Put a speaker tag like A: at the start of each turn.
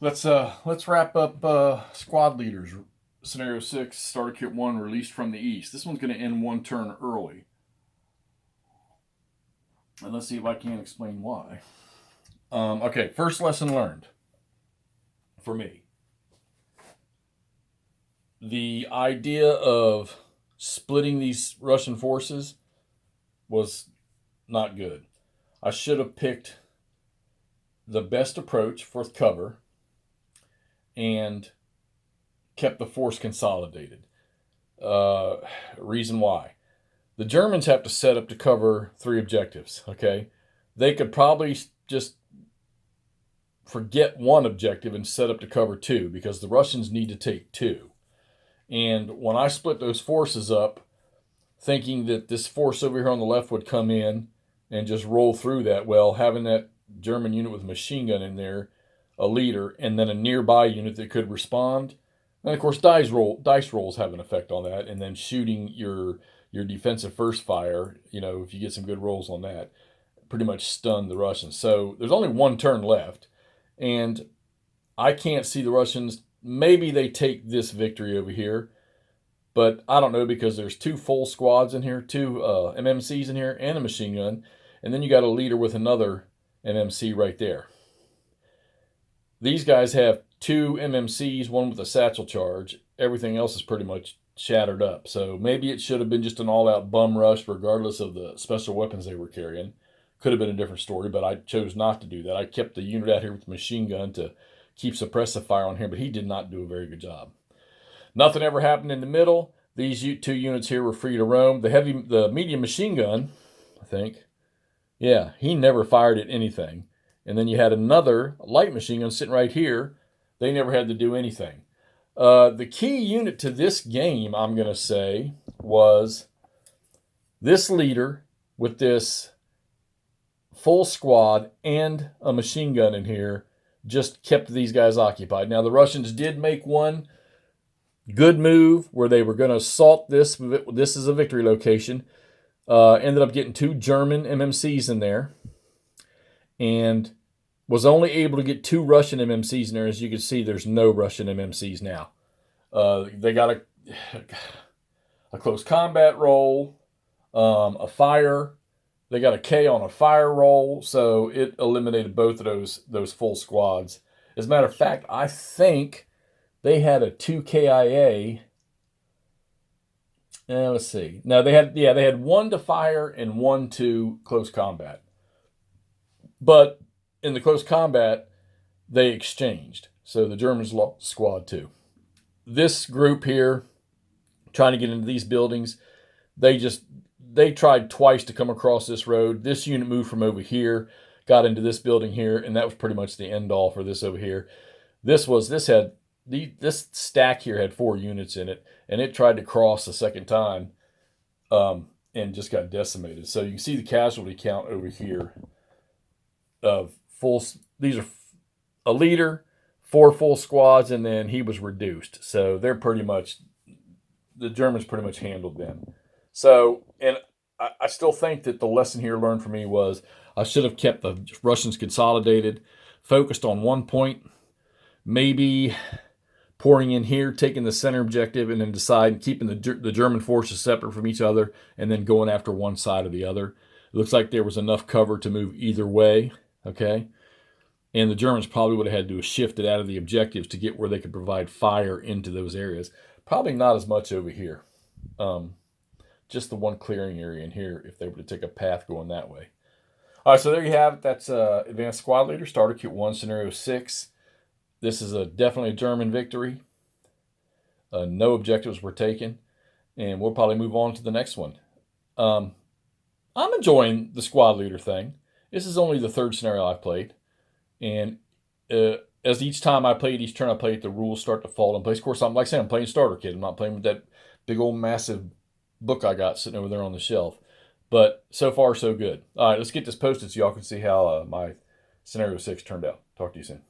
A: Let's wrap up squad leaders. Scenario 6, starter kit 1, released from the east. This one's going to end one turn early. And let's see if I can explain why. Okay, first lesson learned for me. The idea of splitting these Russian forces was not good. I should have picked the best approach for cover and kept the force consolidated. Reason why. The Germans have to set up to cover 3 objectives, okay? They could probably just forget 1 objective and set up to cover 2 because the Russians need to take 2. And when I split those forces up, thinking that this force over here on the left would come in and just roll through that, well, having that German unit with a machine gun in there, a leader, and then a nearby unit that could respond. And of course, dice rolls have an effect on that, and then shooting your defensive first fire, if you get some good rolls on that, pretty much stun the Russians. So there's only 1 turn left, and I can't see the Russians. Maybe they take this victory over here, but I don't know because there's 2 full squads in here, 2 MMCs in here, and a machine gun, and then you got a leader with another MMC right there. These guys have 2 MMCs, 1 with a satchel charge. Everything else is pretty much shattered up. So maybe it should have been just an all-out bum rush regardless of the special weapons they were carrying. Could have been a different story, but I chose not to do that. I kept the unit out here with the machine gun to keep suppressive fire on him, but he did not do a very good job. Nothing ever happened in the middle. These 2 units here were free to roam. The medium machine gun, I think, yeah, he never fired at anything. And then you had another light machine gun sitting right here. They never had to do anything. The key unit to this game, I'm going to say, was this leader with this full squad and a machine gun in here just kept these guys occupied. Now, the Russians did make one good move where they were going to assault this. This is a victory location. Ended up getting 2 German MMCs in there and was only able to get 2 Russian MMCs in there. As you can see, there's no Russian MMCs now. They got a close combat roll, a fire. They got a K on a fire roll, so it eliminated both of those full squads. As a matter of fact, I think they had a 2 KIA. Let's see. No, they had 1 to fire and 1 to close combat. But in the close combat, they exchanged. So the Germans lost squad 2. This group here, trying to get into these buildings, they tried twice to come across this road. This unit moved from over here, got into this building here, and that was pretty much the end all for this over here. This stack here had 4 units in it, and it tried to cross a second time, and just got decimated. So you can see the casualty count over here of these are a leader, 4 full squads, and then he was reduced. So the Germans pretty much handled them. So, and I still think that the lesson here learned for me was I should have kept the Russians consolidated, focused on 1 point, maybe pouring in here, taking the center objective, and then deciding keeping the German forces separate from each other, and then going after one side or the other. It looks like there was enough cover to move either way, okay? And the Germans probably would have had to have shifted out of the objectives to get where they could provide fire into those areas. Probably not as much over here. Just the 1 clearing area in here if they were to take a path going that way. All right, so there you have it. That's Advanced Squad Leader, Starter Kit 1, Scenario 6. This is definitely a German victory. No objectives were taken. And we'll probably move on to the next one. I'm enjoying the Squad Leader thing. This is only the 3rd scenario I've played. And as each time I play it, each turn I play it, the rules start to fall in place. Of course, I'm playing Starter Kit. I'm not playing with that big old massive book I got sitting over there on the shelf. But so far, so good. All right, let's get this posted so y'all can see how my Scenario 6 turned out. Talk to you soon.